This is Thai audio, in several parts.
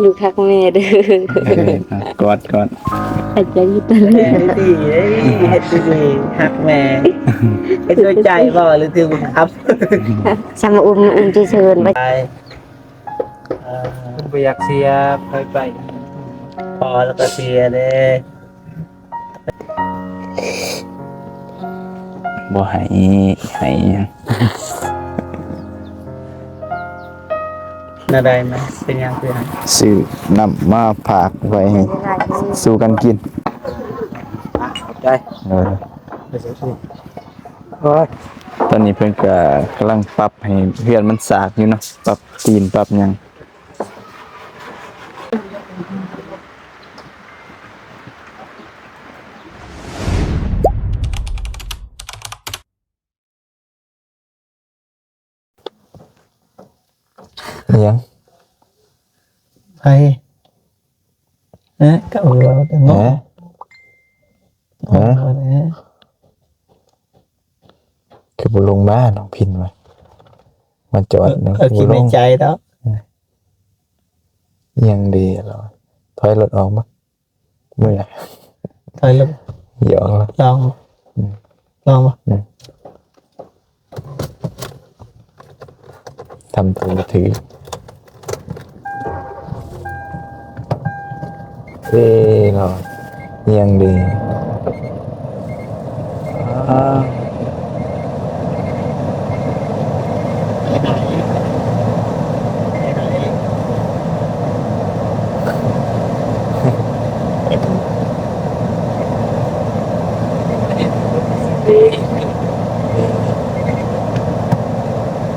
อยู่คักแม่เด้กอดอาจจะยึดตะเล แม่ดีเฮ็ดดีหักแม่เฮ็ดด้วยใจบ่หรือถือบังคับ สมอุ้มจะเชิญไป ไปคุณบ่อยากเสียไปพอแล้วก็เสียเด้ บ่ให้หยัง น่าได้ไหมเป็นยังคือ ซื้อนำมาฝากไว้ให้สู้กันกิน ขอบใจ ไปสู้ๆโอ้ยตอนนี้เพิ่นก็กำลังปรับให้เฮือนมันสากอยู่เนาะปรับตีนปรับหยังยัง ไปก็เอาแต่ง เอ๊ะ คือบุลงบ้านน้องพินมาจอดนะ คิดในใจแล้ว ยังดีเหรอถอยรถออกมาเมื่อย ถอยลง หยอกแล้ว ลองมา ทำตัวถือเฮ้เหรอยังดี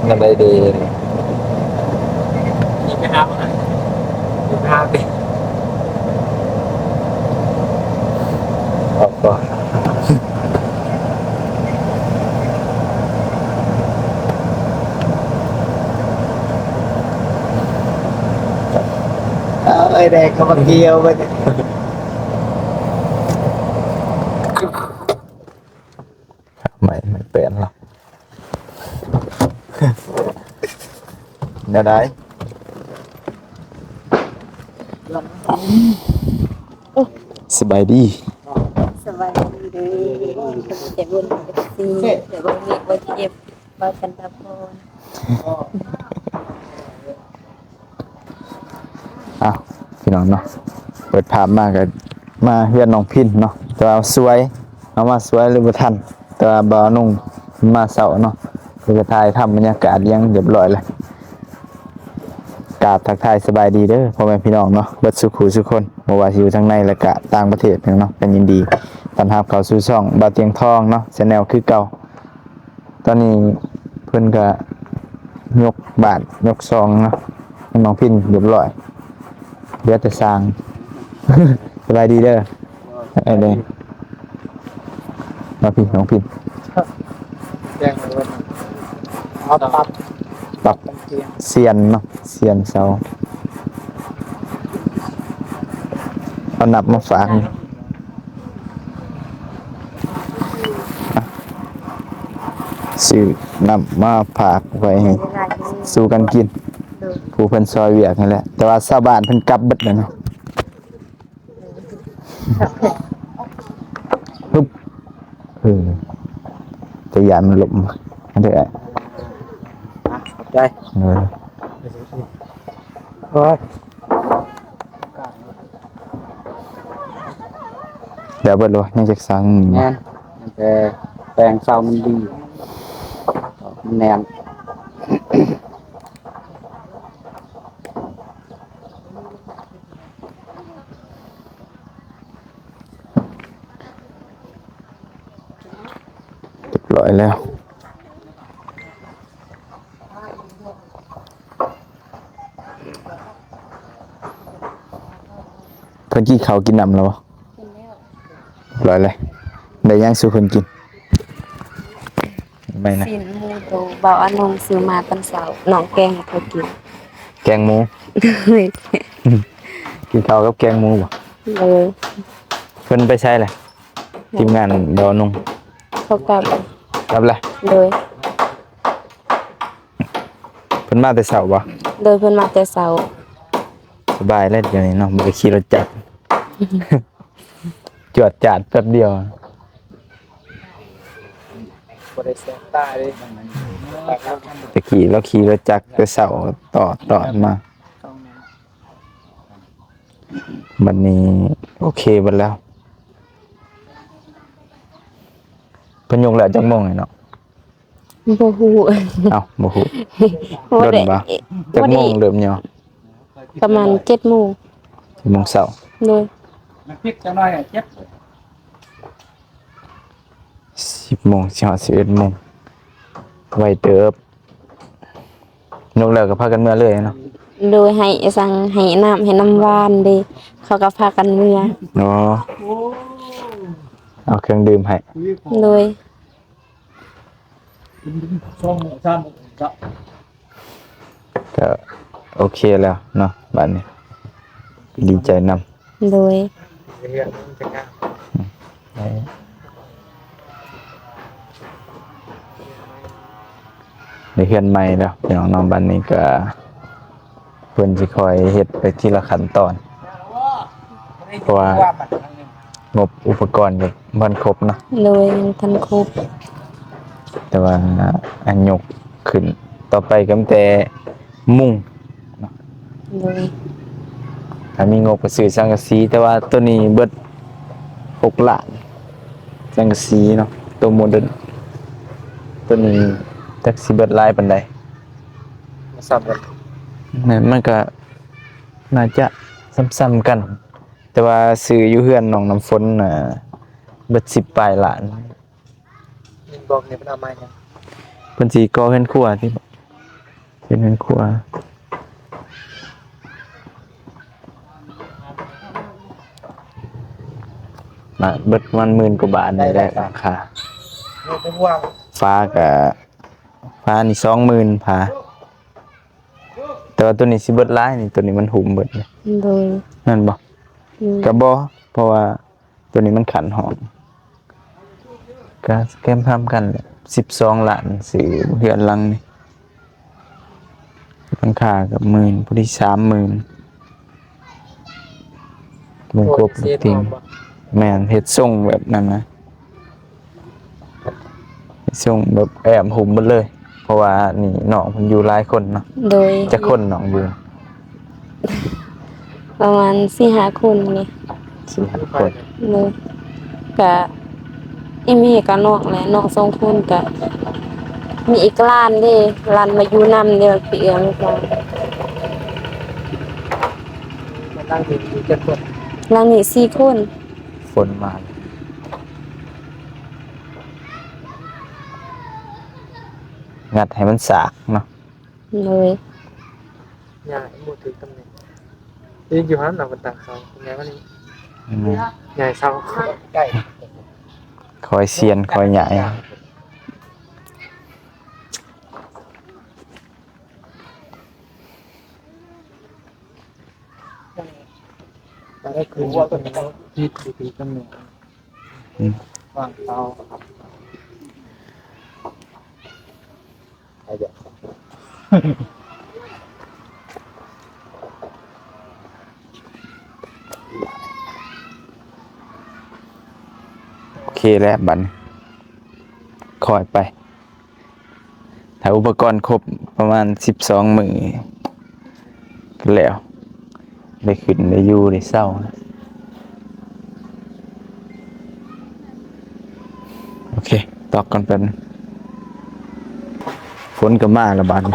นั่นได้ดี นี่ไปหาบ่ดูภาพดิ ออกก่อน ไอ้แดงก็มาเกี่ยวไป ไม่เป็นหรอกเนี่ยได้สบายดี สบายดีเด้อเจ็บบุญซีเดี๋ยวบ่มีบ่เจ็บบ่กันตะพร อ้าวพี่น้องเนาะเปิดภาพมากันมาเฮือนน้องพินเนาะแต่ว่าสวยเอามาสวยหรือบ่ทันแต่ว่าบ่นุ่งมาเสาเนาะคือจะถ่ายทำบรรยากาศเลี้ยงเรียบร้อยแล้วกราบทักทายสบายดีเด้อพ่อแม่พี่น้องเนาะเบิดสุขุสุกคนบ่ว่าสิอยู่ทั้งในและก็ต่างประเทศเพียงเนาะเป็นยินดีต้อนรับเข้าสู่ช่องบ่าวเตียงทองเนาะแชนแนลคือเก่าตอนนี้เพิ่นก็ยกบาทยกซองเนาะให้น้องพินเรียบร้อยเหลือแต่สร้าง สบายดีเด้อไอ้เด้มาพี่น้องพิน แจ้งเลยว่าเอาปรับ ปรับ เตียง เซียนเนาะเซียนเสาเอานับมาฝากซื้อนำมาฝากไว้ให้สู้กันกินผู้เพิ่นซอยเวียกนั่นแหละแต่ว่าชาวบ้านเพิ่นกลับเบิดแล้วเนาะฮึบจะยานมันหลบอันเด้อ ขอบใจ โอ้ยเดี๋ยวเบิดเลยยังจะสั่ง แน่นแต่แปลงเซามันดีมันแน่น เรียบร้อยแล้วเพิ่นกินข้าวกินน้ำแล้วบ่เรียบร้อยเลยได้ย่างสู่เพิ่นกินไม่นะ สินหมูโตเบาอนงซื้อมาตอนเช้าน้องแกงให้เขากิน แกงหมู เลย กินข้าวกับแกงหมูบ่ เลย เพิ่นไปใช้แหละทีมงานดอนุ่ง เขากลับ รับเลย เลย เพิ่นมาแต่เช้าบ่ โดยเพิ่นมาแต่เช้า สบายแล้วเดี๋ยวนี้เนาะบ่ได้ขี่รถจักร จวดจาดแป๊บเดียว บ่ได้แสบตาเลยตาครับ ตะกี้เราขี่รถจักรแต่เช้าต่อมาบัดนี้โอเคเบิดแล้วเพิ่นยกแล้วจักโมงไงเนาะ บ่ฮู้ เอ้าบ่ฮู้ บ่ โดน ได้ บ่จักโมงเริ่มย่อ ประมาณ7:00น 7:00นเช้า โดย มันพลิกจังน้อยเจ็บ 10:00นสิฮอด11:00นไวเติบยกแล้วก็พากันเมื่อเลยเนาะ โดยให้สั่งให้น้ำให้น้ำหวานเด้เขาก็พากันเมื่อ เนาะเอาเครื่องดื่มให้ โดย ช่องช่องจะ ก็โอเคแล้วเนาะบัดนี้ดีใจนำ โดย เรียนจะงาน ในเฮือนใหม่แล้วพี่น้องน้องบัดนี้ก็เพิ่นสิคอยเฮ็ดไปทีละขั้นตอน เพราะว่า งบอุปกรณ์ก็บ่ครบเนาะ โดยยังทันครบ แต่ว่าอันยกขึ้นต่อไปก็มีแต่มุ้ง โดย ถ้ามีงบก็ซื้อสังกะสีแต่ว่าตัวนี้เบิด6ล้านสังกะสีเนาะตัวโมเดิร์นตัวนี้จักสิเบิดหลายปานใด มาสับกัน นั่นมันก็น่าจะซ้ำๆกัน แต่ว่าซื้ออยู่เฮือนน้องน้ำฝนน่ะเบิด10ปลายล้าน มินบอกเนี่ยเป็นเอาไม้ยัง เพิ่นสิก่อเฮือนครัวที่เป็นเฮือนครัวมาเบิดมัน10,000กว่าบาทนี่แหละราคา เนี่ยเป็นว่าง ฟ้านี่20,000ผาแต่ว่าตัวนี้สิเบิดหลายนี่ตัวนี้มันหุ่มเบิดเลย โดย นั่นบ่ ก็บ่เพราะว่าตัวนี้มันขันหอมก็แก้มพร้ำกันแหละ12ล้านซื้อเฮือนหลังนี่ราคากับ10,000พอดี30,000วงกบติงแม่นเฮ็ดทรงแบบนั้นนะเฮ็ดทรงแบบแอบหุ่มหมดเลย เพราะว่านี่น้องเพิ่นอยู่หลายคนเนาะ โดย จักคนน้องอยู่ ประมาณ4-5 คนนี่ 4-5คน เลยก็อีเมก็นอกแหละนอก2 คนก็มีอีกร้านเด้ร้านมาอยู่นำเด้อพี่เอื้อมก็ มาตั้งอยู่เจ็ดคน ร้านนี้4 คน ฝนมางัดให้มันสากเนาะ เลย ใหญ่หมดถึงตำแหน่งยืนอยู่หันหลังบนตักเขาเป็นไงวะนี่ใหญ่เศร้าใกล้ คอยเซียนคอยใหญ่ แต่ได้คืนว่าเป็นพิษดีๆตำแหน่งวางเตา โอเคแล้วบัดนคอยไป ถ้าอุปกรณ์ครบประมาณ12 มื้อก็แล้วได้ขึ้นได้อยู่ได้เศร้านะโอเคตอกกันเป็นงฝนก็มาแล้วบัดนี้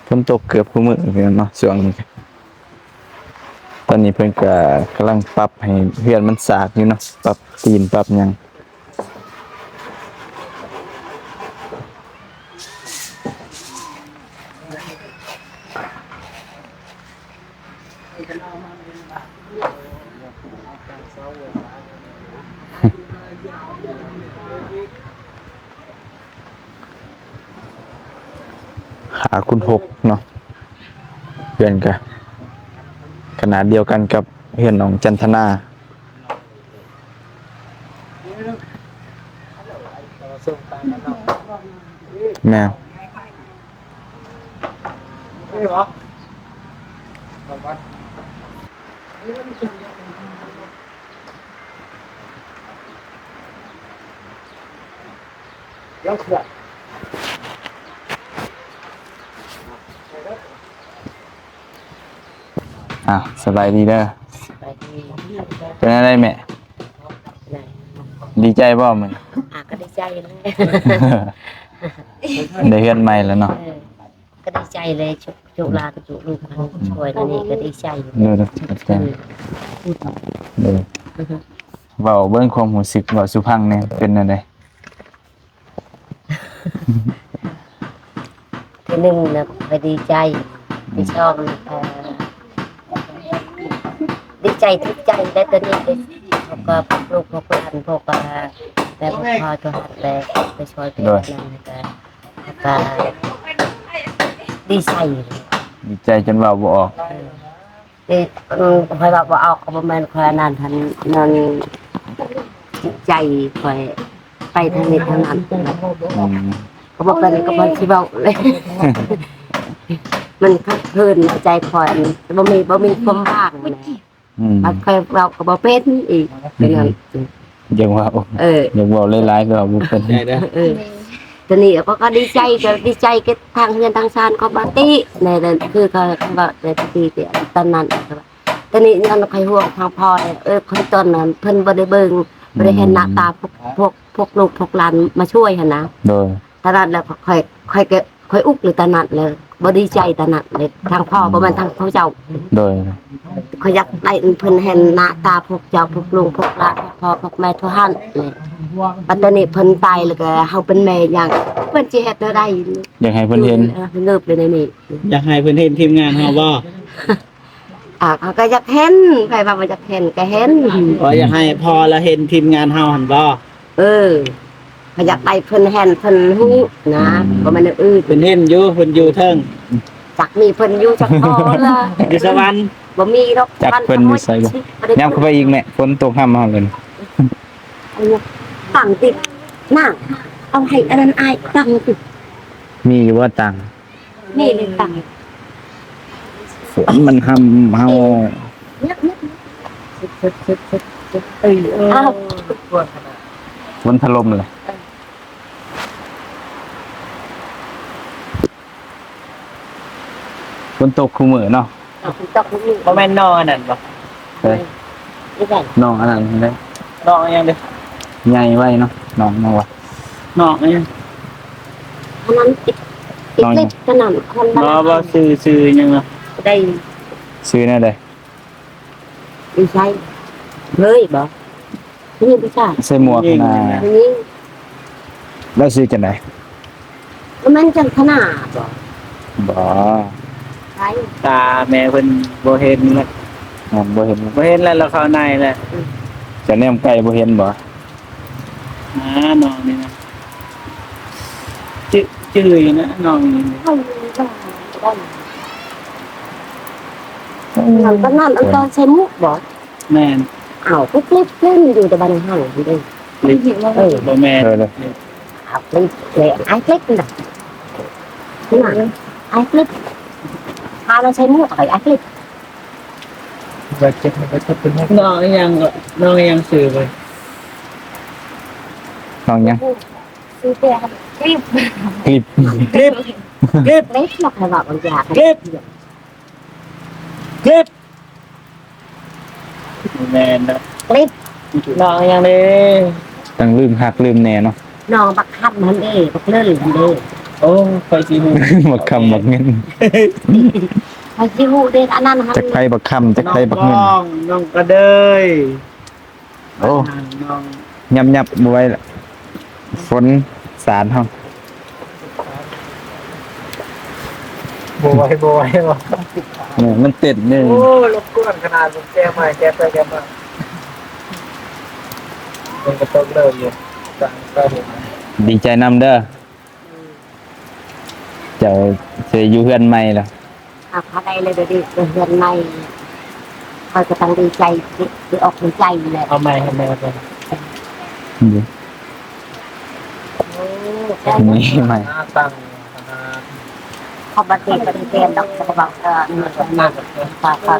ฝนตกเกือบทุกมื้อเลยเนาะช่วงนี้ตอนนี้เพิ่นก็กำลังปรับให้เฮือนมันสากอยู่เนาะปรับตีนปรับหยังหาคุณหกเนาะเพื่อนกันขนาดเดียวกันกับเพื่อนน้องจันทนาแมว สบายดีเด้อ ไปที่ เป็นอะไรแม่ ไหน ดีใจบ่มึง ก็ดีใจเลย ได้เฮือนใหม่แล้วเนาะ ก็ดีใจเลยจุลากับจุลูกมันช่วยนี่ก็ดีใจ ดูดูดูเว้าเบิ่งความรู้สึกเว้าสุพังเนี่ยเป็นจังได๋ ทีหนึ่งนะไปดีใจดีชอบดีใจทุกใจได้ตอนนี้พวกพวกลูกพวกหลานพวกแม่พวกพ่อตัวหัดไปช่วยเพื่อนนั่นก็ดีใจ ดีใจจนเว้าบ่ออก ดีคอยบอกว่าเอาประมาณคอยนานทันนอนจิตใจคอยไปทางนี้ทางนั้น อืม ก็บอกกันก็มันที่เบาเลย มันคับคืนใจคอยบ่มีความว่างนะ มันเคยเราก็บ่เป็นอีกเป็นงั้น ยังเว้า ยังเว้าหลายๆก็เว้าบ่เป็น ตอนนี้ก็ดีใจก็ทางเฮือนทางชานก็บ่ติในนั้นคือเขาว่าในที่ตอนนั้นตอนนี้นั่นใครห่วงทางพ่อคนตอนนั้นเพิ่นบ่ได้เบิ่งบ่ได้เห็นหน้าตาพวกลูกพวกหลานมาช่วยหั่นนะ โดย ตอนนั้นแล้วค่อยอุกเลยตอนนั้นเลยบ่ดีใจตอนนั้นเลยทางพ่อบ่แม่นทางเขาเจ้า โดย เขาอยากได้เพิ่นเห็นหน้าตาพวกเจ้าพวกลุงพวกหลานพวกพ่อพวกแม่ทุกท่านเลยปัจจุบันนี้เพิ่นตายแล้วก็เฮาเป็นแม่อย่างเพิ่นสิเฮ็ดได้ อยากให้เพิ่นเห็น เงิบเลยในนี้ อยากให้เพิ่นเห็นทีมงานเฮาบ่ เขาก็อยากเห็นใครว่าบ่อยากเห็นก็เห็น อยากให้พอแล้วเห็นทีมงานเฮาหั่นบ่ เขาอยากได้เพิ่นเห็นเพิ่นฮู้นะบ่แม่นอื่น เพิ่นเห็นอยู่เพิ่นอยู่เทิง จักมีเพิ่นอยู่จักพอละ อยู่สวรรค์ บ่มีดอก จักเพิ่นอยู่ไสบ่ยามเข้าไปอีกแม่ฝนตกห้ามเฮาเลย ตั้งติดนั่งเอาให้อันนั้นอายตั้งติด มีอยู่ว่าตังค์ นี่เลยตั้ง ฝนมันห้ำเฮา อ้าว ฝนถล่มเลยฝนตกคู่มื้อเนาะ ตกนี่ บ่แม่นนอนนั่นบ่ เฮ้ย นี่ไง น้องอันนั้นเด้ นอนยังเด้อ ใหญ่ไว้เนาะน้องว่า นอนยัง อันนั้นติดเล็กขนาดคน บ่ซื้อยังเนาะ ได้ ซื้อแน่ใด ดีใจเฮ้ยบ่นี่พี่ชาย ใส่หมวกนะ นี่ แล้วซื้อจังได๋ มันจังขนาดบ่ บ่ ใช่ ตาแม่เพิ่นบ่เห็นแล้ว บ่เห็น บ่เห็นแล้วเราเข้าในแล้ว จะแนมไกลบ่เห็นบ่ น้องนี่นะจื้ออยู่นะน้องนี่ เข้าได้มันก็นั่นอันตอนใช้มุกบ่ แม่น อ้าวก็คลิปเล่นอยู่แต่บ้านห่างอยู่เด้ บ่แม่น เลย อ้าวเลยไอ้คลิปน่ะนี่น่ะไอ้คลิปพาเราใช้มุกไอ้คลิป น้องยังซื้อไป น้องยัง ซื้อแต่คลิป คลิป คลิป เล็กหรอกใครบอกมันอยาก คลิปแม่นนะ คลิป น้องยังเลย ต้องลืมหักลืมแน่เนาะ น้องบักคัดมันเด้บักเลื่อนมันเด้ โอ้คอยสิฮู้ บักคำบักเงิน ไอ้ที่หูเด้อันนั้นหัน จักไผบักคำจักไผบักเงิน น้องกระเดย โอ้ น้อง ยับบ่ไหวละฝนสารเฮา บ่ไหวว่ะ เนี่ยมันเต้นนี่ โอ้รบกวนขนาดผมแก้มาแก้ไปแก้มามันก็ต้องเริ่มอยู่สั่งก็เห็น ดีใจนำเด้อเจ้าสิอยู่เฮือนใหม่ล่ะ อ่ะพาได้เลยเดี๋ยวดิเดือนในคอยจะต้องดีใจดีออกดีใจเลย เอาใหม่ให้แม่ไป นี่ใหม่ ตั้ง เขาปฏิบัติเต็มดอกเขาบอกนี่จะมาก็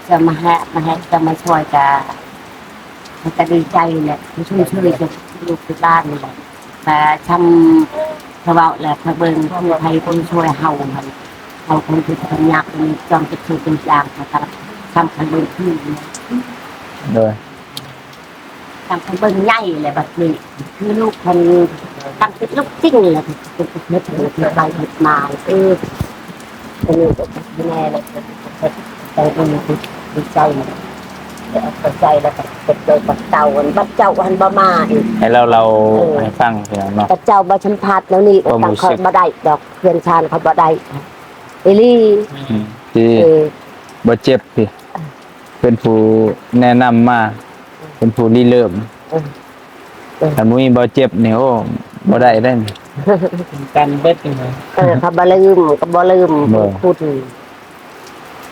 จะมาให้จะมาช่วยกันมันจะดีใจแหละช่วยจะลูกที่บ้านนี่แหละแต่ทำเขาบอกแหละพระเบิงผู้ไทยคนช่วยเฮาคนที่ทำยากมีจอมจะคือเป็นจางนะครับทำพระเบิงขึ้น โดย ทำพระเบิงใหญ่เลยแบบนี้คือลูกคนตั้งเป็นลูกจริงเลยเป็นเม็ดเม็ดใบเม็ดมาเป็นลูกแม่เลยแต่ดีใจใจแล้วก็เป็นเลยบัดเจ้าวันบ่มาอีก ให้เราให้ฟังเพียงเนาะ บัดเจ้าบ่ชัมพัดแล้วนี่ต่างเขาบ่ได้ดอกเพื่อนชาญเขาบ่ได้เอลี่ ที่บ่เจ็บพี่เป็นผู้แนะนำมาเป็นผู้ริเริ่มถ้ามุ้ยบ่เจ็บนี่โอ้บ่ได้ได้นี่ กันเบิดอยู่นะ เขาบ่ลืมก็บ่ลืมพูด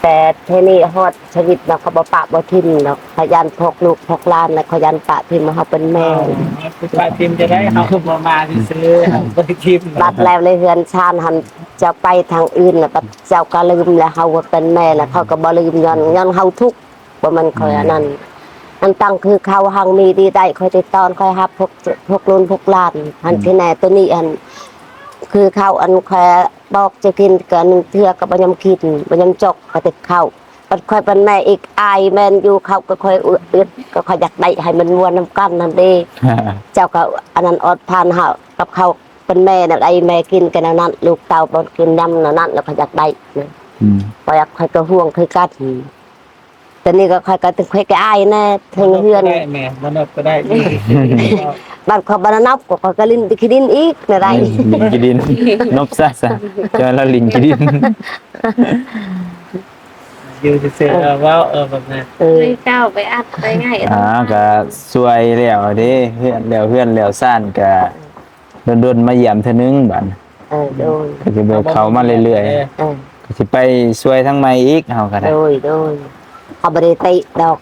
แต่เทนี่ฮอดชีวิตเราเขาบ่ปะบ่ทิ่มเนาะขยันพกลูกพกหลานแล้วขยันปะทิ่มมาเฮาเป็นแม่ ป้าทิมจะได้เอามาซื้อไปทิม บัดแล้วเลยเฮือนชาญหันจะไปทางอื่นแล้วก็เจ้าก็ลืมแล้วเฮาว่าเป็นแม่แล้วเขาก็บ่ลืมย้อนเฮาทุกข์ว่ามันค่อยอันนั้นอันตั้งคือเขาหังมีดีได้ค่อยติดตอนค่อยรับพกลุนพกหลานหันที่แน่ตัวนี้อันคือเขาอันแค่บอกจะกินกันเทื่อก็บ่ยำกินบ่ยำจกก็ติดเข้าปัดค่อยเป็นแม่อีกอายแม่นอยู่เขาก็ค่อยอึดก็ค่อยอยากได้ให้มันม่วนน้ำกันนั่นเด้เจ้าก็อันนั้นอดทานเฮากับเขาเป็นแม่น่ะได้แม่กินกันนั้นลูกเต่าบ่กินยำนั้นแล้วก็อยากได้นะบ่อยากค่อยก็ห่วงคือกัดแต่นี่ก็ค่อยก็ตึงค่อยก็อายแน่ถึงเฮือน แม่มันก็ได้ บ้านเขาบ้านนับก็ลิ้นไปขี้ดินอีกในไร ลิงกิดินนบซะเจอแล้วลิงกิดิน อยู่เฉยๆว่าแบบนั้น เลยเจ้าไปอัดไปง่าย ก็สวยแล้วเด้เพื่อนแล้วซ่านก็โดนมาเยี่ยมเทื่อนึงบัด โดย ก็สิไปเข้ามาเรื่อยๆก็สิไปสวยทั้งใหม่อีกเฮาก็ได้ โดยเขาบริติดอก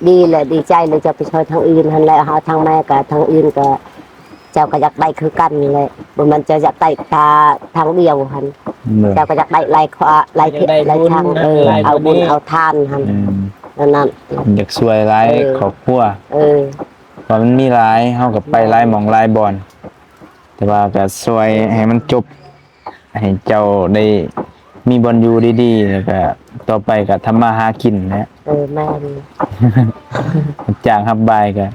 ดีเลยดีใจเลยจะไปช่วยทางอื่นทันแล้วหาทางแม่กับทางอื่นก็เจ้าก็อยากได้คือกันเลยมันจะอยากได้ตาทางเดียวหันเจ้าก็อยากได้ลายขวาลายทางเอาบุญเอาทานหันนั่น อยากสวยหลายครอบครัวเพราะมันมีหลายเฮาก็ไปหลายหม่องหลายบ่อนแต่ว่าก็สวยให้มันจบให้เจ้าได้มีบ่อนอยู่ดีๆแล้วก็ต่อไปก็ทำมาหากินนะ แม่ จ้างรับบายก็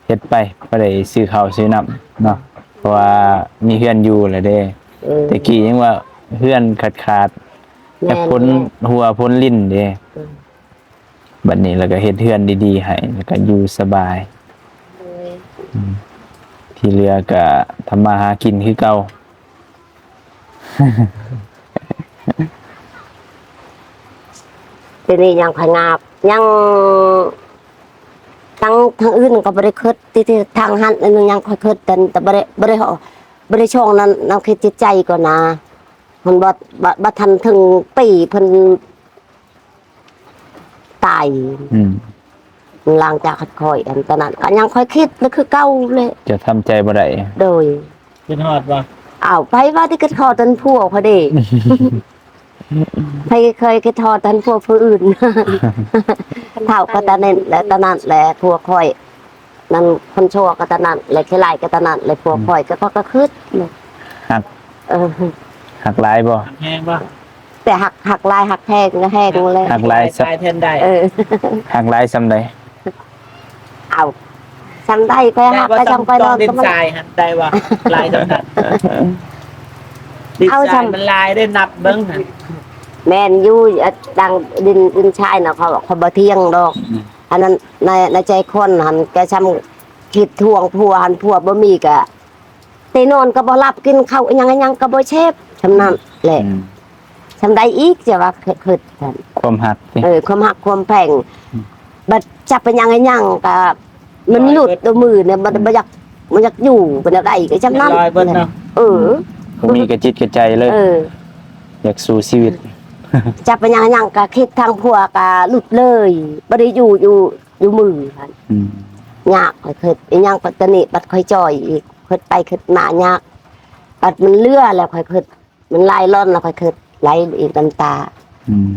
เฮ็ดไปบ่ได้ซื้อข้าวซื้อน้ำเนาะเพราะว่ามีเฮือนอยู่แล้วเด้แต่กี้ยังว่าเฮือนขาดแต่พ้นหัวพ้นลิ้นเด้บัดนี้แล้วก็เฮ็ดเฮือนดีๆให้แล้วก็อยู่สบายที่เหลือก็ทำมาหากินคือเก่า ทีนี้ยังพงาบยังทางอื่นก็บริคิดที่ทางหันนึงยังค่อยคิดแต่บริช่องนั้นเราคิดจิตใจก่อนนะมันบ่ทันถึงปีเพิ่นตายหลังจากคอยอันตอนนั้นก็ยังค่อยคิดแล้วคือเก่าเลย จะทำใจบ่ได้ โดย เป็นฮอดว่า ไปว่าที่คิดทอดตันพวกพอดี ใครเคยคิดทอดตันพวกผู้อื่น เท่าก็ตะเน้นและตะนั้นแหละพวกคอยนั่นคนชั่วก็ตะนั้นและขี้ไหลก็ตะนั้นและพวกคอยก็คืด หักหลายบ่ แห้งป่ะ แต่หักลายหักแทงก็แห้งเลย หักหลาย ตายแทนได้ หักหลายซำใด เอาจำได้ก็หักก็จำไปนอน ดิ ก็ น มัน ทรายหันได้ว่าลายจังนั้นดินทรายมันลายได้นับเบิ้ง แมนยูดังดินชายนะเขาบอกเขาบ่เที่ยงดอกอันนั้นในใจคนหันแกช้ำคิดทวงพัวหันพัวบ่มีกะตีนอนก็บ่รับกินข้าวยังก็บ่เชฟชำนั้นแหละชำได้อีกจะว่าคิดกัน ความหักสิ ความหักความแพงบัดจับเป็นยังก็มันหลุดตัวมือเนี่ยมันอยากอยู่เป็นอะไรก็ชำนั้น ลอยเบิ้งเนาะ บ่มีกระจิตกระใจเลยอยากสู้ชีวิต จับเป็นยังก็คิดทางพัวก็หลุดเลยบ่ได้อยู่มือค่ะยากเคยยังปัตตานีบัดค่อยจ่อยอีกเคยไปเคยมายากบัดมันเลื่อแล้วค่อย มันไล่ร่อนแล้วค่อยคือไล่อีกน้ำตา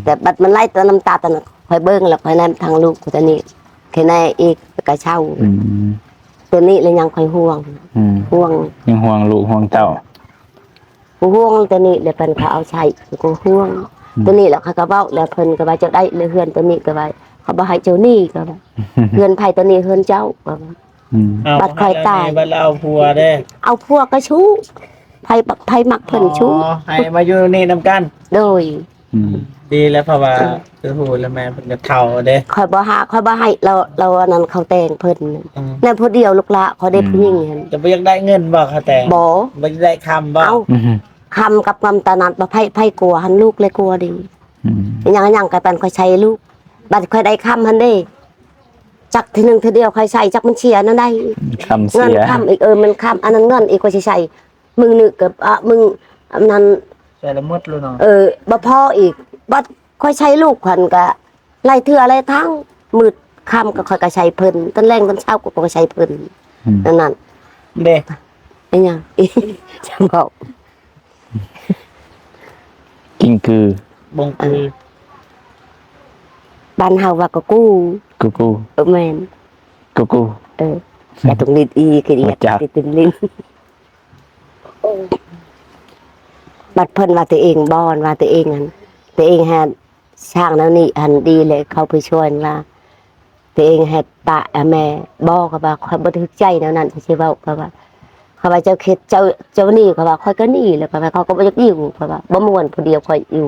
แต่บัดมันไล่ตัวน้ำตาตอนนั้นค่อยเบิ้งแล้วค่อยนั่นทางลูกตัวนี้แค่นั้นอีกกระเช่าตัวนี้เลยยังค่อยห่วงห่วง ยังห่วงลูกห่วงเต้า ห่วงตัวนี้เดี๋ยวเพิ่นเขาเอาใช้ก็ห่วงตัวนี้แหละเขาก็เว้าแล้วเพิ่นก็ว่าจะได้เลยเฮือนตัวนี้ก็ว่าเขาบ่ให้เจ้านี่ก็ว่าเฮือนไผตัวนี้เฮือนเจ้าก็ว่า บัดคอยตาย บัดเราเอาผัวเด้ เอาพวกก็ชู้ไผมักเพิ่นชู้ อ๋อให้มาอยู่นี่นำกัน โดย ดีแล้วเพราะว่าคือหูแล้วแม่เพิ่นก็เฒ่าเด้ คอยบ่ให้เราอันนั้นเขาแต่งเพิ่นนั่น อืม นั่นผู้เดียวลูกละเขาได้ผู้หญิงหั่น จะบ่อยากได้เงินบ่ค่ะแต่ง บ่ บ่อยากได้คำบ่ เอาคำกับคำตานัดบ่ไผกลัวหันลูกเลยกลัวดียังก็ตันค่อยใช้ลูกบัดค่อยได้คำหันเด้จักทีนึงทีเดียวค่อยใช้จักมันเชียนั่นได้ คำเสี เงิน ย คำอีกมันคำอันนั้นเงินอีกกว่าใช้มึงนึกกับมึงอันนั้น ใส่ละหมดเลยเนาะ บ่พออีกบัดค่อยใช้ลูกขันก็ไล่เทื่ออะไรทั้งมืดค่ำก็ค่อยก็ใช้เพิ่นต้นแรงต้นเช้าก็ใช้เพิ่นนั่น เด้ ไอ้หยัง จังบอก กิ้งกือบ งคือ บ้านเฮาว่าก็กู้ กูกู แม่น กูกู แต่ตรงลิ้นอีคือดี มาจาก ติดเป็นลิ้นบัดเพิ่นว่าตัวเองบอนว่าตัวเองอันตัวเองหาช่างแล้วนี่อันดีเลยเข้าไปช่วยว่าตัวเองให้ปะแม่บอกก็ว่าค่อยบ่ถึกใจแนวนั้นสิเว้าก็ว่าเขาว่าเจ้าคิดเจ้านี่เขาว่าค่อยก็นี่แล้วก็ว่าเขาก็บ่อยากอยู่เขาว่าบ่ม่วนผู้เดียวค่อยอยู่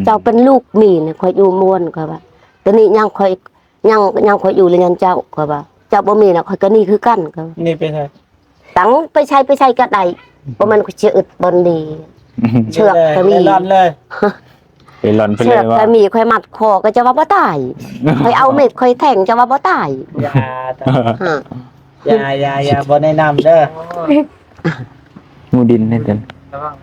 เจ้าเป็นลูกมีนะค่อยอยู่ม่วนเขาว่าตัวนี้ยังค่อยยังค่อยอยู่เลยยันเจ้าเขาว่าเจ้าบ่มีนะค่อยก็นี่คือกันเขา นี่เป็นไง ตั้งไปใช้ก็ได้บ่มันก็สิอึดบ่ดีเชือกก็มี ร้อนเลย ไปหลอนไป เชื เล อก ยว่า ก็มีค่อยมัดคอก็จะว่าบ่ตายค่อยเอาเม็ดค่อยแทงจะว่าบ่ตาย อย่า ฮะ อย่าบ่แนะนำเด้อ งูดินนี่เต็น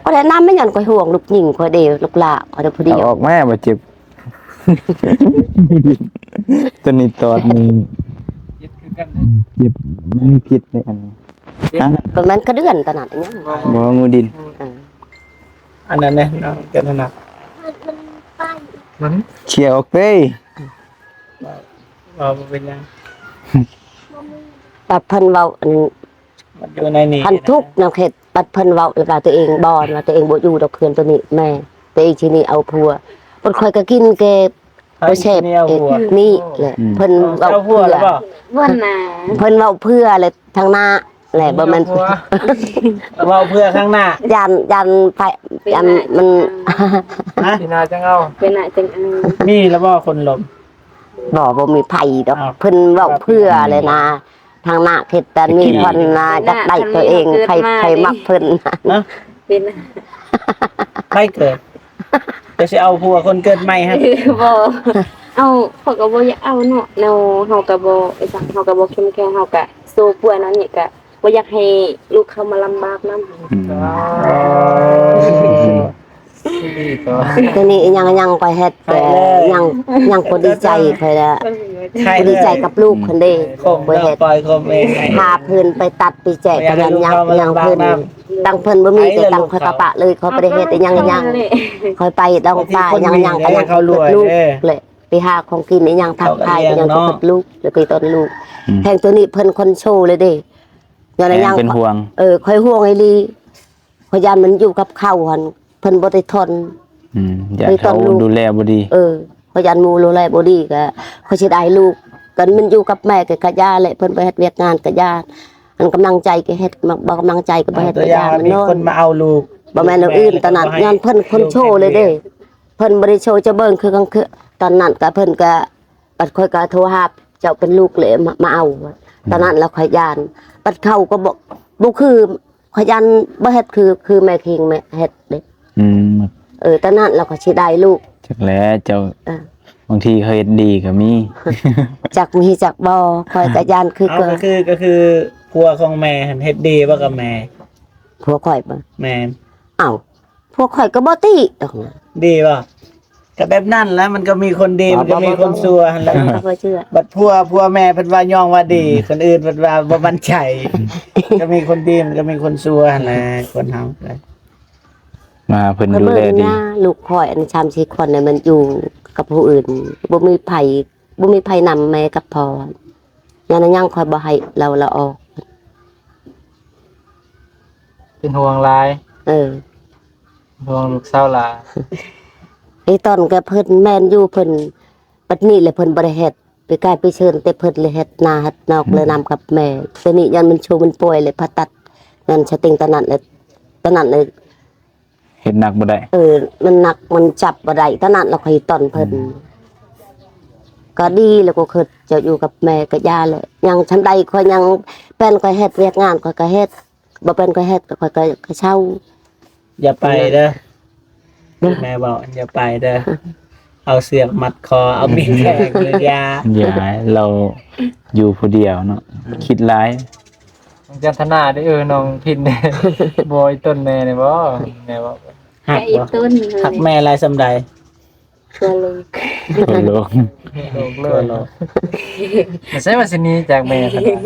ก็ได้น้ำไม่ยันค่อยห่วงลูกหญิงค่อยเดียวลูกหลาค่อยได้ผู้เดี เอา ยว ออกแม่บ่เจ็บ ตัวนี้ตอดนี่เจ็บไม่มีพิษในอันนี้ฮะ ก็มันก็เดือนขนาดนี้ บ่งูดิน อันนั้นเนี่ยน้องกันถนัดมัน เชียร์ออกไป บ่เป็นยัง ปัดเพิ่นเว้าอัน มันอยู่ในนี้ พันทุกข์นำเขตปัดเพิ่นเว้าว่าตัวเองบ่ว่าตัวเองบ่อยู่ดอกเคือนตัวนี้แม่ตัวเองที่นี่เอาผัวเพิ่นค่อยก็กินแกบ่แซ่บนี่แหละเพิ่นเว้า เจ้าผั เพื่ ว อ หรือเปล่า วันน่ะ เพิ่นเว้าเพื่อเลยทางหน้าแหละบ่แม่น ผัวเว้าเพื่อข้างหน้า ยันไปยันมัน ฮะ พี่นาจังเอา เป็นน่ะจังอัน มีแล้วบ่คนหลบ บ่มีไผดอก อ้าว เพิ่นเว้าเพื่อเลยนะทางหน้าเฮ็ดแต่มีคนนะจักได้ตัวเองใครมักเพิ่น นะ เป็นน่ะ ไม่เกิดจะสิเอาผัวคนเกิดใหม่ฮะ บ่เอาเขาก็บ่อยากเอาเนาะแนวเฮาก็บ่ไอ้จังเฮาก็บ่เข้มแข็งเฮาก็สู้ป่วยนั้นนี่ก็บ่อยากให้ลูกเขามาลำบากนำ ดีต่อ ทีนี้ยังก็เฮ็ดแต่ยังบ่ดีใจเพิ่นละ ใคร บ่ดีใจกับลูกเพิ่นเด้ คม บ่ เรา เฮ็ด ปล่อยคมเองให้ พาเพิ่นไปตัดไปแจกกันยังเพิ่นตังเพิ่นบ่มีแต่ตังค่อยปะเลยเขาบ่ได้เฮ็ดแต่ยังค่อยไปดองป้ายังก็ยังเกิดลูกเลยไปหาของกินอีหยังทางภายก็ยังเกิดลูกแล้วก็ต้นลูกแห่งตัวนี้เพิ่นคนโชว์เลยเด้ย้อนยัง เป็นห่วง ค่อยห่วงไอ้ลีพยานมันอยู่กับเขาหั่นเพิ่นบ่ได้ทน อยากเขาดูแลบ่ดี พยานหมู่รู้แลบ่ดีก็เขาสิได้ลูกกันมันอยู่กับแม่ก็กะยาแหละเพิ่นไปเฮ็ดเวียกงานกะยาอันกำลังใจก็เฮ็ดบ่กำลังใจก็บ่เฮ็ด ตัว กะ อย่าย าง มัน มี โน่ คน น มาเอาลูก บ่แม่นเอาอื่นตอนนั้นย้อนเพิ่นคนโชว์เลยเด้เพิ่นบ่ได้โชว์จะเบิ่งคือกังคือตอนนั้นก็เพิ่นก็ปัดค่อยก็โทรหาเจ้าเป็นลูกเลยมาเอาตอนนั้นแล้วค่อยยานปัดเข้าก็บ่คือค่อยยานบ่เฮ็ดคือแม่คิงแม่เฮ็ดเด้ตอนนั้นเราก็สิได้ลูก จักแล้วเจ้า เออ บางทีเคยเฮ็ดดีก็มี จักมีจักบ่ค่อยก็ยานคือ เอา เกิน ก็คือผัวของแม่หั่นเฮ็ดดีบ่กับแม่ ผัวข่อยบ่ แม่น อ้าวพวกข่อยก็บ่ติดอกนะ ดีป่ะก็แบบนั้นแหล้วมันก็มีคนดีมันก็มีคนซัวหั่นแหล้ว บ่เชื่อ บัดผัวแม่เพิ่นว่าย่องว่าดี คนอื่นเพิ่นว่าบ่มั่นใจ ก็มีคนดีมันก็มีคนซัวหั่นแหละคนเฮา มาเพิ่น เพิ่น ดู เบิ่ แล ง ดี นะลูกข่อยอัน3-4คนน่ะมันอยู่กับผู้อื่นบ่มีไผนำแม่กับพ่อยังนั้นยังคอยบ่ให้เราละออก เป็นห่วงหลาย เออ ห่วงลูกสาวหลา ไอ้ตอนก็เพิ่นแม่นอยู่เพิ่นปัดนี้แหละเพิ่นบ่ได้เฮ็ดไปใกล้ไปเชิญแต่เพิ่นเลยเฮ็ดนาเฮ็ดนอกเลยนำกับแม่แต่นี่ยันมันชูมันป่วยเลยผ่าตัดนั่นสติงตอนนั้นเลย เฮ็ดหนักบ่ได้ มันหนักมันจับบ่ได้ตอนนั้นเราค่อยตอนเพิ่นก็ดีแล้วก็คือจะอยู่กับแม่กับย่าเลยยังฉันใดค่อยยังเป็นค่อยเฮ็ดเวียกงานค่อยก็เฮ็ดบ่เป็นค่อยเฮ็ดก็ค่อยก็เช่า อย่าไปเด้อแม่บอกอย่าไปเด้อเอาเสือกมัดคอเอามีดแทงเลยยา อย่าให้เราอยู่ผู้เดียวเนาะคิดร้าย น้องจันทนาได้น้องพิน บอยต้นแม่นี่บ่แม่บอก หัก ไอ้ บ่ ต้นเลย หักแม่อะไรสำใด ตัวลูก คนโลก โลกเลยไม่ใช่ว่าสิหนี้จากแม่ซะนะ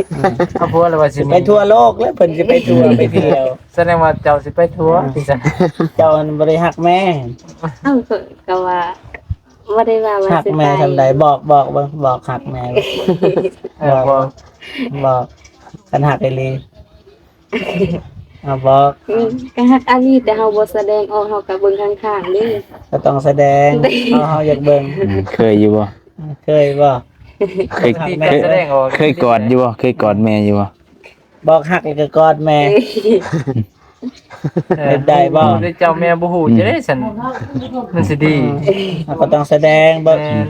เอาพัวแล้วว่าสิห ไป นี้ ทั่วโลกแล้วเพิ่นสิไปทั่วไปเที่ยว แสดงว่าเจ้าสิไปทัวร์ที่ซั่น เจ้ามันบ่ได้หักแม่ เอ้าก็ว่าบ่ได้ว่าว่า หัก สิ แม่ ไป สำใดบอกเบิ่งบอกหักแม่ บ่ บอกกันหักไอ้ลีเอาบอก ก็ฮักอันนี้แต่เฮาบ่แสดงออกเฮาก็เบิ่งข้างๆนี่ ก็ต้องแสดงเฮาอยากเบิ่ง เคยอยู่บ่ เคยบ่ เคย ที่การแสดงออก เคยกอดอยู่บ่เคยกอดแม่อยู่บ่ บอกหักแล้วก็กอดแม่ ได้บ่ ได้เจ้าแม่บ่ฮู้จะได้ซั่นมันสิดี เราก็ต้องแสดงบ่ แม่น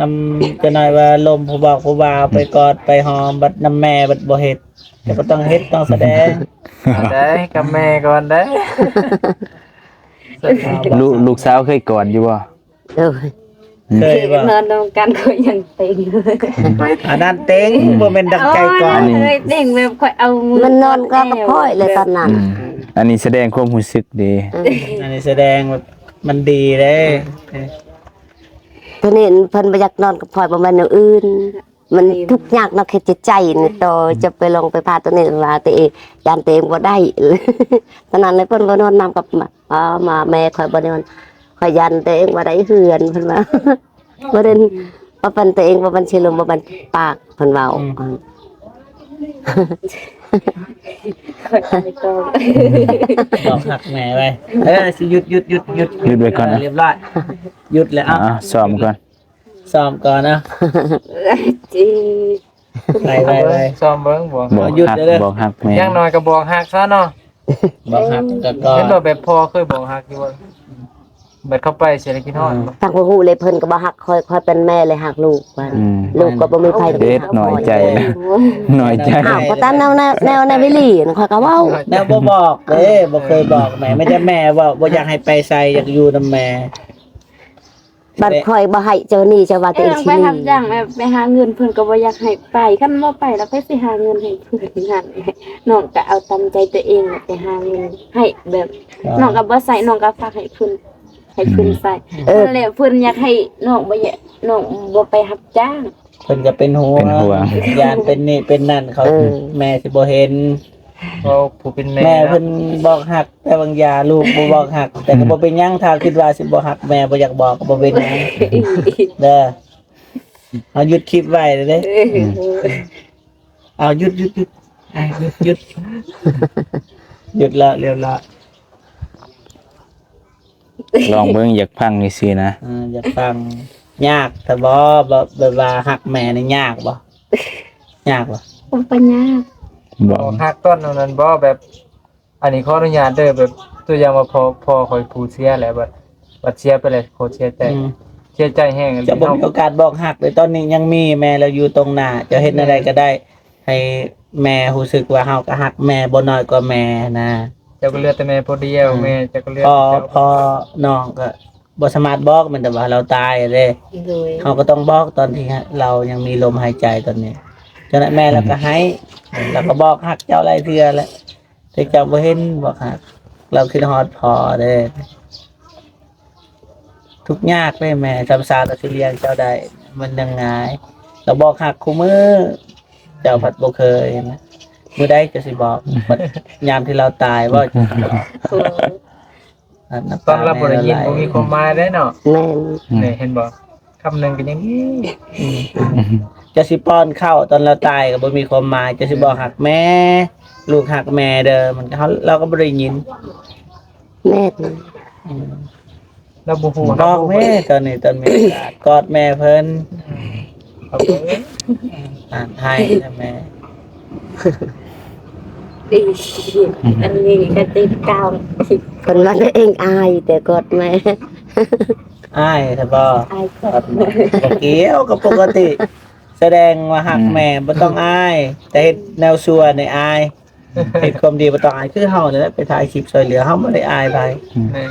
นำจะหน่อยว่าลมผู้บอกผู้บ่าวไปกอดไปหอมบัดน้ำแม่บัดบ่เฮ็ดแต่ก็ต้องเฮ็ดต้องแสดง ได้กับแม่ก่อนได้ ลูกสาวเคยกอดอยู่บ่ เออ เคยบ่ นอนนำกันก็ยังเต็งเลย อันนั้นเต็งบ่แม่นดักใจก่อน เอ้ยเต็งแบบค่อยเอามื มันนอนก็กับพ่อยเลยตอนนั้น อันนี้แสดงความรู้สึกดี อันนี้แสดงว่ามันดีเด้ ทีนี้เพิ่นบ่อยากนอนกับพ่อยบ่แม่นอย่างอื่น มันทุกข์ยากเนาะแค่จิตใจนี่โตจะไปลงไปพาตัวนี้ว่าตัวเองยานตัวเองบ่ได้ ตอนนั้นเลยเพิ่นบ่นอนนำกับมาแม่ข่อยบ่ได้นอนข่อยยันตัวเองบ่ได้เฮือนเพิ่นว่า บ่ได้ว่าเป็นตัวเองบ่เป็นสิลมบ่เป็นปากเพิ่นเว้า ไม่ต้อง บอกหักแม่ไว้สิหยุด หยุดไว้ก่อนนะ เรียบร้อยหยุดแล้ว อ่ะซ้อมก่อน ซ้อมก่อนนะ จริง ไป ซ้อมเบิ่งบ่ บอก หยุด ฮัก เด้อ บอกฮักแม่ อย่างน้อยก็บอกฮักซะเนาะ บอกหักก็กอ เห็นบ่ ด แบบพ่อเคยบอกฮักอยู่ว่าบัดเข้าไปเสียกินฮอด ทางบ่ฮู้เลยเพิ่นก็บ่ฮักค่อยเป็นแม่เลยฮักลูกว่า อืม ลูกก็บ่มีไผ เด็ดหน่อยใจนะหน่อยใจ อ้าวก็ตามแนววิลีนข่อยก็เว้า แม่บ่บอกเด้บ่เคยบอกแม่ไม่ได้แม่ว่าบ่อยากให้ไปไสอยากอยู่นำแม่ บัดข่อยบ่ให้เจ้านี่เจ้าว่าตัวเอง ต้อง สิ ไป หนี ทำอย่างแบบไปหาเงินเพิ่นก็บ่อยากให้ไปคันบ่ไปแล้วไปสิหาเงินให้เพิ่นนั่นน้องก็เอาตามใจตัวเองไปหาเงินให้แบบน้องก็บ่ใส่น้องก็ฝากให้เพิ่นใส่นั่นแหละเพิ่นอยากให้น้องบ่อยากน้องบ่ไปรับจ้าง เพิ่นก็เป็นห่วงยานเป็นนี่เป็นนั่นเขาแม่สิบ่เห็น เพราะผู้เป็นแม่ แม่เพิ่นบอกหักแต่บางอยาลูกบ่บอกหัก แต่ก็บ่เป็นหยังถ้าคิดว่าสิบ่หักแม่บ่อยากบอกก็บ่เป็นหยังเด้อเอาหยุดคลิปไว้เด้อเอาหยุดอ่ะหยุดหยุดละเร็วละ ลองเบิ่งอยากพังนี่สินะ อยากฟังยากแต่บ่แบบว่าหักแม่นี่ยากบ่ยากบ่ ผมปัญญา บอก ฮักต้นนั้นบ่แบบ อันนี้ขออนุญาตเด้อแบบตัวอย่างว่าพอคอยผู้เสียแหละบัดเสียไปเลยโคตรเสียใจ อืม เสียใจแห้งเลย จะบ่มีโอกาสบอกหักเลยตอนนี้ยังมีแม่เราอยู่ตรงหน้าจะเฮ็ดอะไรก็ได้ ให้แม่รู้สึกว่าเฮาก็หักแม่บ่น้อยกว่าแม่นะ เจ้าก็เลือดแต่แม่พอดียวแม่เจ้าก็เลือด พอน้องก็บ่สามารถบอกมันแต่ว่าเราตายเด้ โดย เขาก็ต้องบอกตอนที่เรายังมีลมหายใจตอนนี้ฉะนั้นแม่เราก็ให้เราก็บอกหักเจ้าหลายเทื่อแหละแต่เจ้าบ่เห็นบอกหักเราคิดฮอดพอเด้ทุกข์ยากเลยแม่จำสาเราสิเลี้ยงเจ้าได้มันยังไงเราบอกหักคู่มือเจ้าผัดบ่เคยนะมื้อใดจะสิบอกบัดยามที่เราตายว่า โอ้ น้ำ ตอนรับบ่ได้ยินบ่มีความหมายได้เนาะ แม่น นี่เห็นบ่คำหนึงก็อย่างนี้ จะสิป้อนข้าวตอนเราตายก็บ่มีความหมายจะสิบอกหักแม่ ลูกหักแม่เด้อมันเขาเราก็บ่ได้ยิน แม่น แล้วบ่ฮู้ บอกแม่ตอนนี้ตอนมีโอกาสกอดแม่เพิ่น ครับเอ้ย อ่านให้นะแม่ ดีอันนี้ก็ติดกาว เพิ่นว่าตัวเองอายแต่กอดแม่ อ้ายถ้าบ่ อาย กอดแม่ก็เกี่ยวกับปกติ แสดงว่าหักแม่บ่ต้องอาย แต่เฮ็ดแนวชั่วในอายเฮ็ดความดีบ่ต้องอายคือเฮานี่แหละไปถ่ายคลิปช่วยเหลือเฮาบ่ได้อายไผ นี่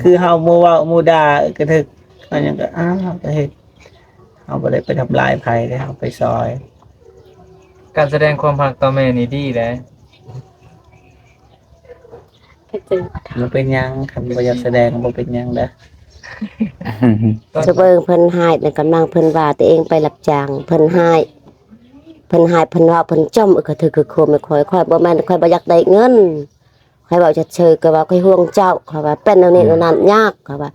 คือเฮามัวเว้ามัวด่ากระทึกอันยังก็อ้าวก็เฮ็ดเฮาบ่ได้ไปทำลายไผเด้เฮาไปซอย การแสดงความรักต่อแม่นี่ดีแหละ ก็เจอ บ่เป็นหยังคันบ่อยากแสดงบ่เป็นหยังเด้อ จะเบิ่งเพิ่นหายในกำลังเพิ่นว่าตัวเองไปรับจ้างเพิ่นหายเพิ่นว่าเพิ่นจ้อมก็ถือคือโคมค่อยบ่แม่นค่อยบ่อยากได้เงินค่อยเว้าจะเชยก็ว่าค่อยห่วงเจ้าค่อยว่าเป็นแนวนี้แนวนั้นยากค่อยว่า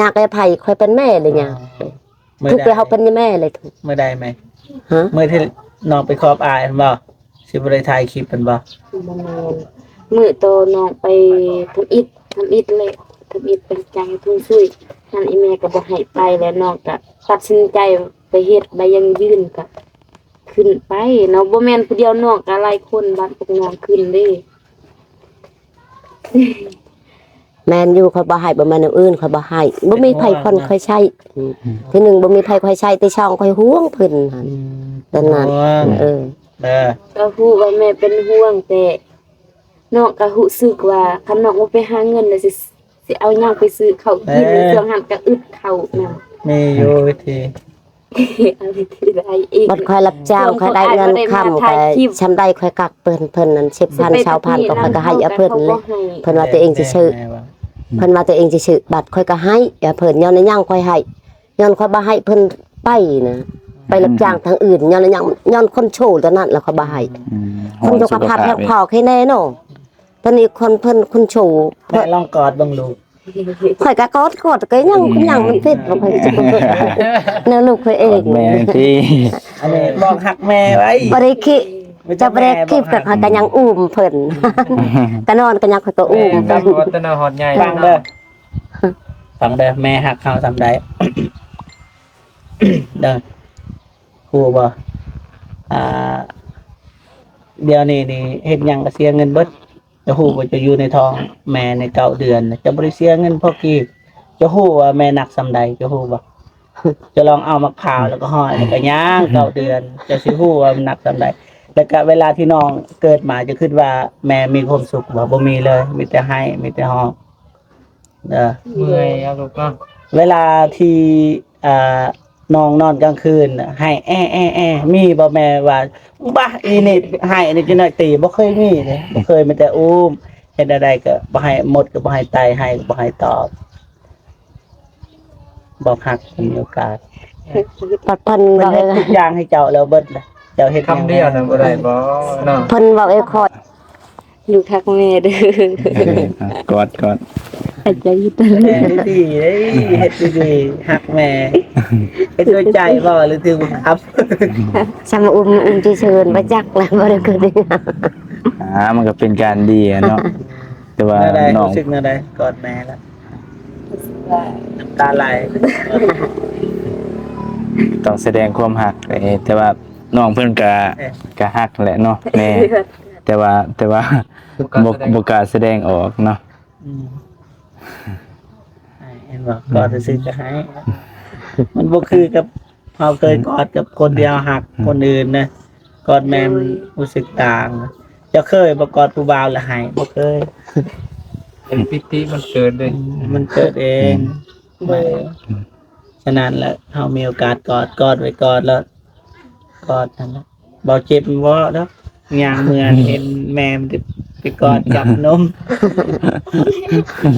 ยากได้ไผค่อยเป็นแม่เลยหยังทุกไปเฮาเป็นแม่เลยทุก เมื่อใดไหม ฮะ เมื่อที่น้องไปครอบอายเห็นบ่สิบ่ได้ถ่ายคลิปเพิ่นบ่ บ่แม่นมื้อโตน้องไปทำอิฐเลยทำอิฐเป็นจังทุ่งซุยนั่นอีแม่ก็บ่ให้ไปแล้วน้องก็ตัดสินใจไปเฮ็ดใบยังยืนก็ขึ้นไปเนาะบ่แม่นผู้เดียวน้องก็หลายคนบ้านพวกน้องขึ้นเด้ แม่นอยู่ค่อยบ่ให้บ่แม่นอื่นค่อยบ่ให้บ่มีไผคนค่อยใช้ทีหนึงบ่มีไผค่อยใช้แต่ช่องค่อยห่วงเพิ่นหั่นตอนนั้นเออ เด้อ ก็ฮู้ว่าแม่เป็นห่วงแต่น้องก็รู้สึกว่าคันน้องบ่ไปหาเงินแล้วสิเอาหยังไปซื้อข้าวกินในช่วงหันก็อึดข้าวนํ มีอยู่วิธี เอาไปที่ใดอีก บัดค่อยรับจ้างค่อยได้เงินค่ำก็ชำได้ค่อยกักเพิ่นนั่น10,000 20,000ก็ค่อยก็ให้เอาเพิ่นเลยเพิ่นว่าตัวเองสิซื้อ แม่ว่า เพิ่นว่าตัวเองสิซื้อบัตรค่อยก็ให้อย่าเพิ่นย้อนในย่างค่อยให้ย้อนค่อยบ่ให้เพิ่นไปนะไปรับจ้างทางอื่นย้อนในย่างย้อนคนโชว์ตอนนั้นแล้วค่อยบ่ให้คนสุขภาพแพงพอแค่แน่เนาะตอนนี้คนเพิ่นคนโชว์ แม่ลองกอดเบิ่งลูก ค่อยก็กดก็ยังมันผิดบ่ค่อยจะแนวลูกค่อยเอง แม่ที่ อันนี้บอกหักแม่ไว้ บ่ได้คิดจะบ่ได้คิดก็ค่อยก็ยังอุ้มเพิ่นก็นอนก็ยังค่อยก็อุ้ม แม่กับวัฒนฮอดใหญ่ ฟังเด้อฟังเด้อแม่หักเขาทำได้ เด้อครูบ่อ่า เดี๋ยวนี้นี่เฮ็ดหยังก็เสียเงินเบิดจะฮู้ว่าจะอยู่ในท้องแม่ใน9 เดือนน่ะจะบ่ได้เสียเงินพอกี้จะฮู้ว่าแม่หนักส่ำใดจะฮู้บ่ จะลองเอามะพร้าวแล้วก็ห้อยแล้วก็ย่าง9 เดือน จะสิฮู้ว่ามันหนักส่ำใดแล้วก็เวลาที่น้องเกิดมาจะคิดว่าแม่มีความสุขบ่บ่มีเลย มีแต่ให้มีแต่ฮ้องเด้อ เมื่อยเอาลูกเนาะ เวลาที่อ่าน้องนอนกลางคืนน่ะให้มีบ่แม่ว่าบ้าอีนี่ให้อันนี้จะน้อยตีบ่เคยมีเลยบ่เคยมีแต่อุ้มเฮ็ดอะไรก็บ่ให้หมดก็บ่ให้ไตให้ก็บ่ให้ตอบบอกหักมีโอกาส ปัดเพิ่น เพิ่ บ น อก เฮ็ดทุกอย่างให้เจ้าแล้วเบิดเลยเจ้าเฮ็ดหง คำเดียวน่ะบ่ได้บ่เนาะ เพิ่นบอกไอ้คอย ลูกทักแม่เด้อก อด อาจจะอยู่ตล แม่ อด ดีเด้เฮ็ดดีๆหักแม่เฮ็ดด้วยใจบ่หรือถือบังคับ สมอุ้มเชิญบ่จักแล้วบ่ได้เกิดได้ มันก็เป็นการดีอะเนาะแต่ว่า แนวใด น้อง รู้สึกแนวใดกอดแม่แล้วน้ำตาไหล ต้องแสดงความหักแต่ว่าน้องเพิ่นก็หักแหละเนาะแม่แต่ว่าบ่กล้าแสดงออกเนาะ อืมเห็นบอกกอดซื้อจะให้ มันบ่คือกับเราเคยกอดกับคนเดียวหักคนอื่นนะกอดแม่มันรู้สึกต่างจะเคยบ่กอดผู้บ่าวแล้วให้บ่เคย เป็นปิติมันเกิดเลย มันเกิดเองไม่ฉะนั้นแหละเฮามีโอกาสกอดไว้กอดแล้วกอดนั่นแหละบ่เจ็บบ่เนาะย่างเมือนเห็นแม่มันไปกอดจับนม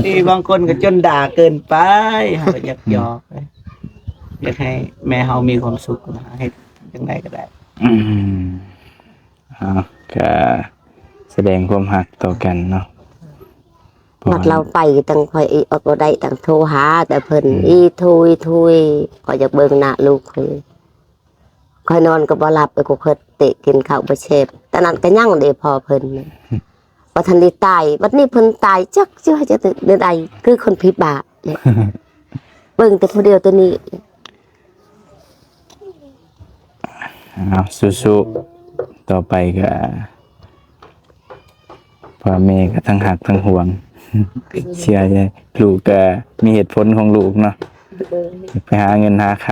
นี่บางคนก็จนด่าเกินไปเฮาก็อยากหยอกเลยอยากให้แม่เฮามีความสุขนะให้จังไดก็ได้ อืมก็แสดงความหักต่อกันเนาะป มักเราไปตั้งคอยเอาบ่ได้ตั้งโทรหา แต่เพิ่นอีทุยก็อยากเบิ่งหน้าลูกคอยนอนก็บ่หลับไปกูเคยเตะกินข้าวบ่เชฟแต่นั้นก็ยังเด้พอเพิ่นบ่ทันได้ตายบัดนี้เพิ่นตายจักเชื่อจะเดือนใดคือคนพิบาทเนี่ยเบิ่งแต่ผู้เดียวตัวนี้ เอาสู้ๆต่อไปก็พ่อแม่ก็ทั้งหักทั้งห่วง เชื่อใจลูกก็มีเหตุผลของลูกเนาะไปหาเงินหาค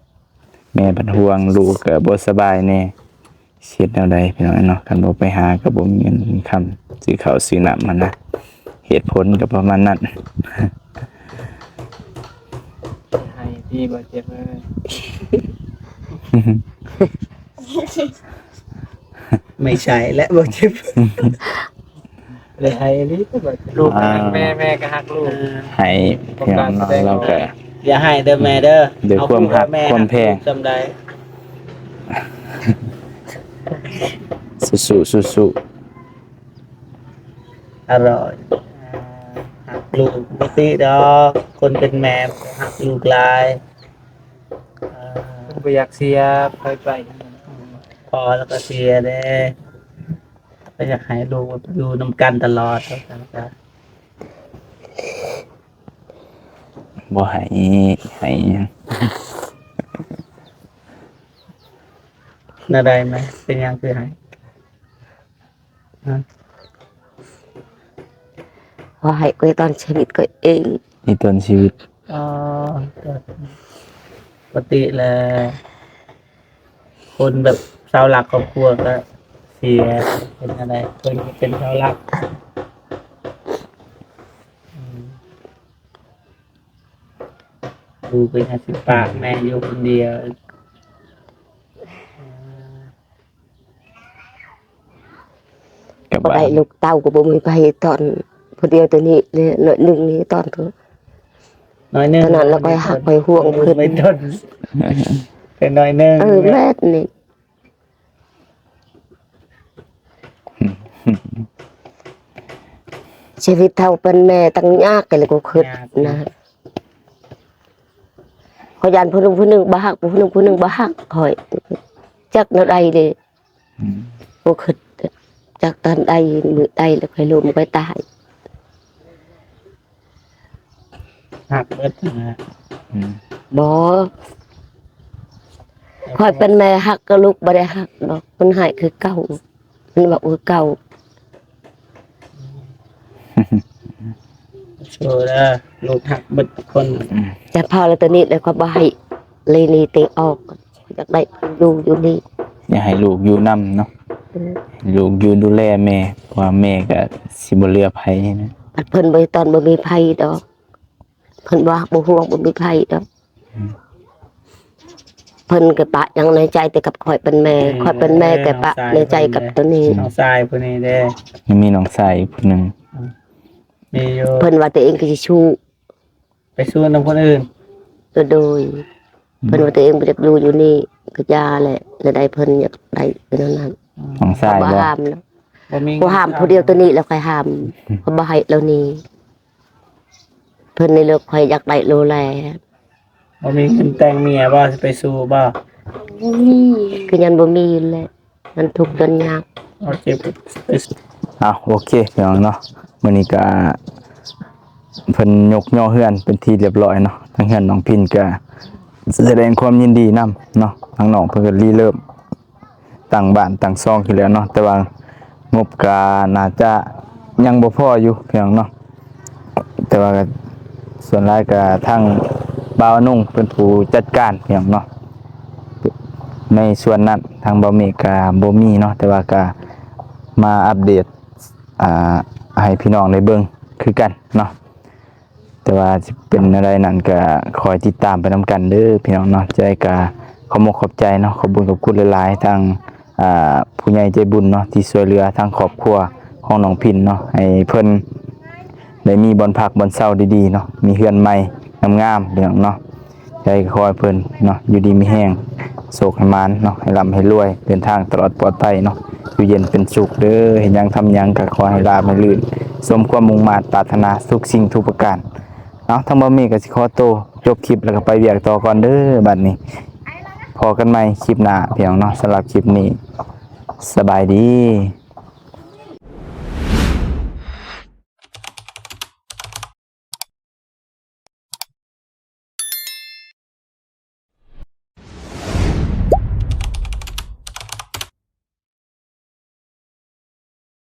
ำแม่บัดห่วงลูกก็บ่สบายแน่เสียดแนวใดพี่น้องเนาะคันบ่ไปหาก็บ่มีเงินมีคำซื้อข้าวซื้อน้ำมันนะเหตุผลก็ประมาณนั้น ให้ที่บ่เจ็บเลย ไม่ใช่และบ่เจ็บ เลยให้ลิลูกก็ฮักแม่ก็ฮักลูก ให้พี่น้องเนาะเราก็ อย่าให้เด้อแม่เด้อ เดี๋ยวความหัก เอแม่ ความแพง จำได้ สู้ อร่อยหักลูกบ่ติดอกคนเป็นแม่หักลูกหลายอ่า บ่อยากเสียไป พอแล้วก็เสียเด้ก็อยากให้ลูกอยู่นำกันตลอดแล้วกันจ้ะ ๆบ่ให้หยัง น่าได้ไหมเป็นยังคือให้ฮะ พอให้ก็ตอนชีวิตก็เอง นี่ต้นชีวิต อ๋อก็ปกติแหละคนแบบเสาหลักครอบครัวก็เสียเป็นอะไรคนก็เป็นเสาหลักอืมดูเป็นอาชีพปากแม่อยู่คนเดียว กับ บ่ บ้า ได้ น ลูกเต้าก็บ่มีไปตอนผู้เดียวตัวนี้เลยหน่อยหนึงนี่ตอนเถอะ น้อยหนึง ตอนนั้นเราก็หักไปห่วงเพิ่น ไม่ต้นเป็นน้อยหนึง แม่นี่ชีวิตเท่าเป็นแม่ตั้งยากกันเลยกูคิดนะขอยันผู้หนึ่งบ่ฮักผู้หนึ่งบ่ฮักคอยจักแนวใดเลยกูคิดจากตอนใดมือใดแล้วค่อยล้มค่อยตาย หักเบิดนะ บ่คอยเป็นแม่ฮักก็ลูกบ่ได้ฮักดอกมันหายคือเก่ามันบอกว่าเก่า โชว์นะลูกหักเบิดคน แต่พอแล้วตัวนี้แล้วก็บ่ให้เลยนี่เตะออกอยากได้ดูอยู่นี่ อย่าให้ลูกอยู่นํเนาะลูกอยู่ดูแลแม่เพราะว่าแม่ก็สิบ่เหลือไผนะ อันเพิ่นบ่ตอนบ่มีไผดอกเพิ่นบ่ห่วงบ่มีไผดอกเพิ่นก็ปะยังในใจแต่กับข่อยเป็นแม่ข่อยเป็นแม่ก็ปะในใจกับตัวนี้ น้องชายผู้นี้เด้ ยังมีน้องชายอีกผู้หนึง มีอยู่ เพิ่นว่าตัวเองก็สิชู้ ไปสู้น้ำคนอื่น ตัวโดยเพิ่นว่าตัวเองบ่อยากดูอยู่นี่ก็ยาแหละแล้วได้เพิ่นอยากได้เป็นนั้น น้องชาย บ่ บ่ ห้ามแล้ว บ่มี บ่ห้ามผู้เดียวตัวนี้แล้วค่อยห้ามก็บ่ให้แล้วนี่เพิ่นในเลือกข่อยอยากได้โลแล บ่มีเงินแต่งเมียบ่สิไปสู้บ่ คือยันบ่มีอยู่แหละมันทุกข์จนยาก เอาเจ็บไปสู้ โอเคพี่น้องเนาะมื้อนี้ก็เพิ่นยกย่อเฮือนเป็นที่เรียบร้อยเนาะทางเฮือนน้องพินก็แสดงความยินดีนํเนาะทางน้องเพิ่นก็เริ่มตั้งบ้านตั้งซ่องขึ้นแล้วเนาะแต่ว่างบก็น่าจะยังบ่พออยู่พี่น้องเนาะแต่ว่าก็ส่วนหลายก็ทางบ่าวนุ่งเป็นผู้จัดการพี่น้องเนาะในส่วนนั้นทางบ่าวเมฆก็บ่มีเนาะแต่ว่าก็มาอัปเดตให้พี่น้องได้เบิ่งคือกันเนาะแต่ว่าสิเป็นอะไรนั้นก็คอยติดตามไปนํกันเด้อพี่น้องเนาะจะได้ก็ขอบคุณขอบใจเนาะขอบคุณขอบคุณหลายๆทางผู้ใหญ่ใจบุญเนาะที่ช่วยเหลือทางครอบครัวของน้องพินเนาะให้เพิ่นได้มีบ่อนพักบ่อนเช้าดีๆเนาะมีเฮือนใหม่งามๆพี่น้องเนาะใจก็ขอให้เพิ่นเนาะอยู่ดีมีแห้งโศกให้มานเนาะให้ร่ำให้รวยเดินทางตลอดปลอดภัยเนาะอยู่เย็นเป็นสุขเด้อเห็นหยังทำหยังก็ขอให้ราบให้ลื่น สมความมุ่งมา่ปรารถนาทุกสิ่งทุกประการเนาะทั้งบ่มีก็สิขอโตวจบคลิปแล้วก็ไปเวียกต่อก่อนเด้อบัดนี้พอกันใหม่คลิปหน้าพี่น้องเนาะสำหรับคลิปนี้สบายดี